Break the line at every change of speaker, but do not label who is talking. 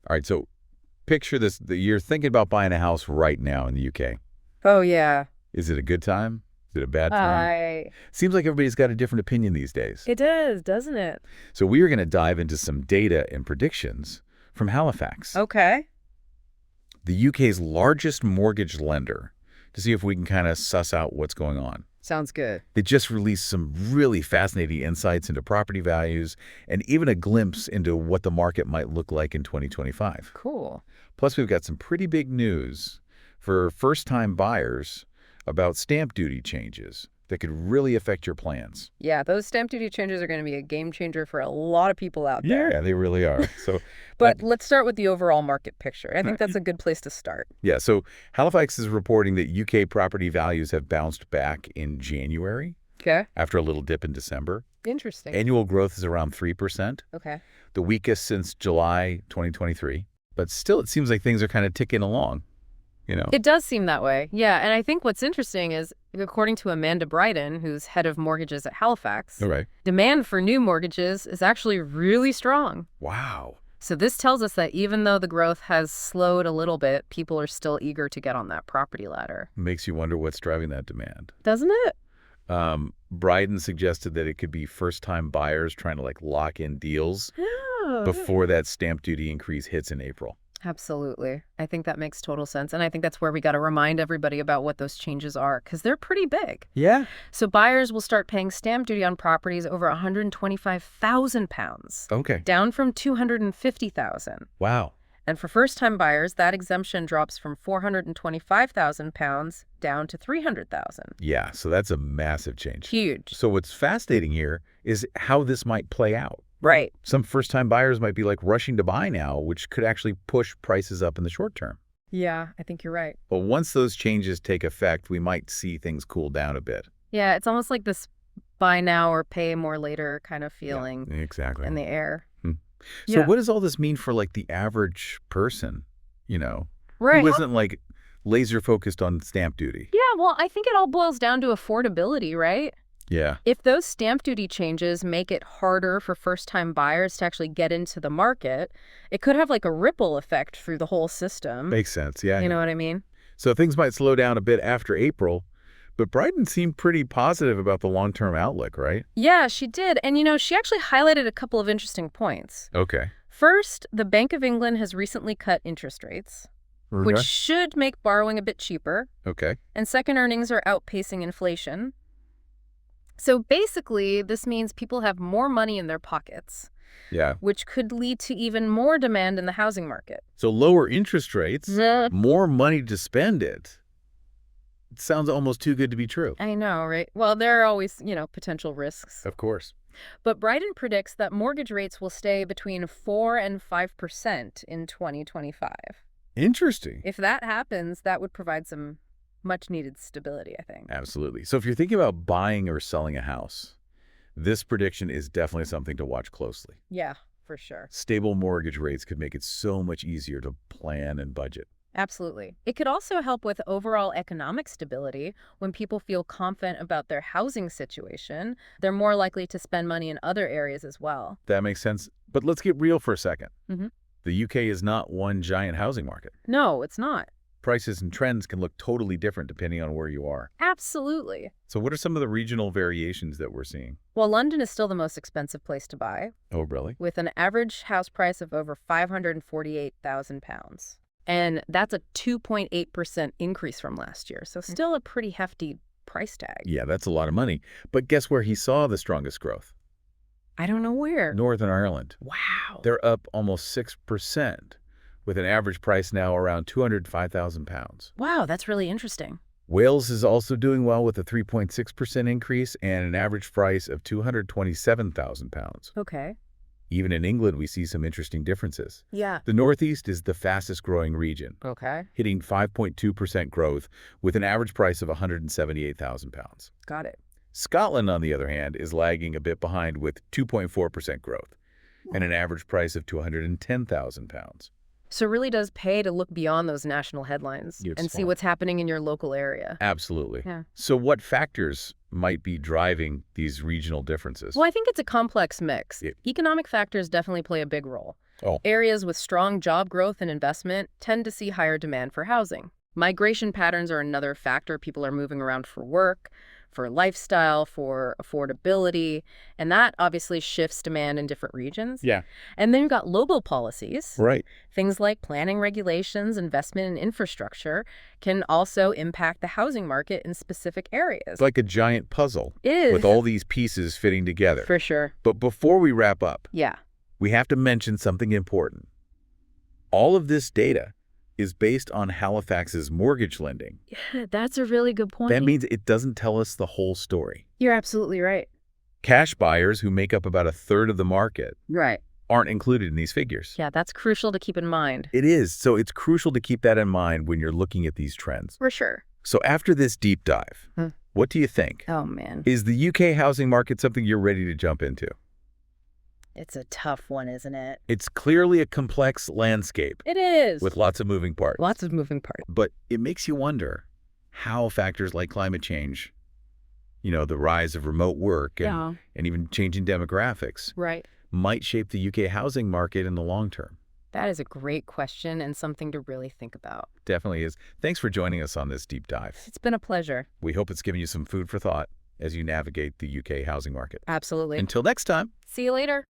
All right, so picture this. You're thinking about buying a house right now in the UK.
Oh, yeah.
Is it a good time? Is it a bad time?
I...
Seems like everybody's got a different opinion these days.
It does, doesn't it?
So we are going to dive into some data and predictions from Halifax,
Okay.
the UK's largest mortgage lender, to see if we can kind of suss out what's going on.
Sounds good.
They just released some really fascinating insights into property values and even a glimpse into what the market might look like in 2025.
Cool.
Plus, we've got some pretty big news for first-time buyers about stamp duty changes that could really affect your plans.
Yeah, those stamp duty changes are going to be a game changer for a lot of people out there.
Yeah, they really are. So,
But let's start with the overall market picture. I think that's a good place to start.
yeah, so Halifax is reporting that UK property values have bounced back in January
Okay.
after a little dip in December.
Interesting.
Annual growth is around 3%,
Okay.
the weakest since July 2023. But still, it seems like things are kind of ticking along,
It does seem that way. Yeah, and I think what's interesting is, according to Amanda Bryden, who's head of mortgages at Halifax,
All right.
demand for new mortgages is actually really strong.
Wow.
So this tells us that even though the growth has slowed a little bit, people are still eager to get on that property ladder.
Makes you wonder what's driving that demand.
Doesn't it?
Bryden suggested that it could be first-time buyers trying to lock in deals
Yeah.
before that stamp duty increase hits in April.
Absolutely. I think that makes total sense. And I think that's where we got to remind everybody about what those changes are, because they're pretty big.
Yeah.
So buyers will start paying stamp duty on properties over £125,000,
Okay.
down from £250,000.
Wow.
And for first-time buyers, that exemption drops from £425,000 down to $300,000.
Yeah, so that's a massive change.
Huge.
So what's fascinating here is how this might play out.
Right.
Some first-time buyers might be rushing to buy now, which could actually push prices up in the short term.
Yeah, I think you're right.
But once those changes take effect, we might see things cool down a bit.
Yeah, it's almost like this buy now or pay more later kind of feeling
Yeah, exactly.
in the air.
So
Yeah.
what does all this mean for the average person,
Right.
who isn't laser focused on stamp duty?
Yeah, well, I think it all boils down to affordability, right?
Yeah.
If those stamp duty changes make it harder for first-time buyers to actually get into the market, it could have a ripple effect through the whole system.
Makes sense. Yeah.
You know what I mean?
So things might slow down a bit after April, but Bryden seemed pretty positive about the long-term outlook, right?
Yeah, she did. And, she actually highlighted a couple of interesting points.
Okay.
First, the Bank of England has recently cut interest rates, which should make borrowing a bit cheaper.
Okay.
And second, earnings are outpacing inflation. So basically, this means people have more money in their pockets,
Yeah.
which could lead to even more demand in the housing market.
So lower interest rates,
Yeah.
more money to spend it. It sounds almost too good to be true.
I know, right? Well, there are always, potential risks.
Of course.
But Bryden predicts that mortgage rates will stay between 4 and 5% in 2025.
Interesting.
If that happens, that would provide some much-needed stability, I think.
Absolutely. So if you're thinking about buying or selling a house, this prediction is definitely something to watch closely.
Yeah, for sure.
Stable mortgage rates could make it so much easier to plan and budget.
Absolutely. It could also help with overall economic stability. When people feel confident about their housing situation, they're more likely to spend money in other areas as well.
That makes sense. But let's get real for a second.
Mhm.
The UK is not one giant housing market.
No, it's not.
Prices and trends can look totally different depending on where you are.
Absolutely.
So what are some of the regional variations that we're seeing?
Well, London is still the most expensive place to buy,
Oh, really?
with an average house price of over £548,000. And that's a 2.8% increase from last year. So still a pretty hefty price tag.
Yeah, that's a lot of money. But guess where he saw the strongest growth?
I don't know where.
Northern Ireland.
Wow.
They're up almost 6%, with an average price now around £205,000.
Wow, that's really interesting.
Wales is also doing well with a 3.6% increase and an average price of £227,000.
Okay.
Even in England, we see some interesting differences.
Yeah.
The Northeast is the fastest growing region,
Okay.
hitting 5.2% growth with an average price of £178,000.
Got it.
Scotland, on the other hand, is lagging a bit behind with 2.4% growth and an average price of £210,000.
So it really does pay to look beyond those national headlines
It's
and see
smart.
what's happening in your local area.
Absolutely.
Yeah.
So what factors might be driving these regional differences?
Well, I think it's a complex mix.
Yeah.
Economic factors definitely play a big role.
Oh,
Areas with strong job growth and investment tend to see higher demand for housing. Migration patterns are another factor. People are moving around for work, for lifestyle, for affordability, and that obviously shifts demand in different regions.
yeah.
And then you've got local policies.
Right.
Things like planning regulations, investment in infrastructure can also impact the housing market in specific areas.
It's like a giant puzzle
It is.
with all these pieces fitting together.
For sure.
But before we wrap up,
Yeah.
we have to mention something important. All of this data is based on Halifax's mortgage lending.
Yeah, that's a really good point.
That means it doesn't tell us the whole story.
You're absolutely right.
Cash buyers, who make up about a third of the market,
Right.
aren't included in these figures.
Yeah, that's crucial to keep in mind.
It is, so it's crucial to keep that in mind when you're looking at these trends.
For sure.
So after this deep dive, what do you think?
Oh, man.
Is the UK housing market something you're ready to jump into?
It's a tough one, isn't it?
It's clearly a complex landscape
It is.
with lots of moving parts.
lots of moving parts.
But it makes you wonder how factors like climate change, the rise of remote work and even changing demographics
Right.
might shape the UK housing market in the long term.
That is a great question and something to really think about.
Definitely is. Thanks for joining us on this deep dive.
It's been a pleasure.
We hope it's given you some food for thought as you navigate the UK housing market.
Absolutely.
Until next time.
See you later.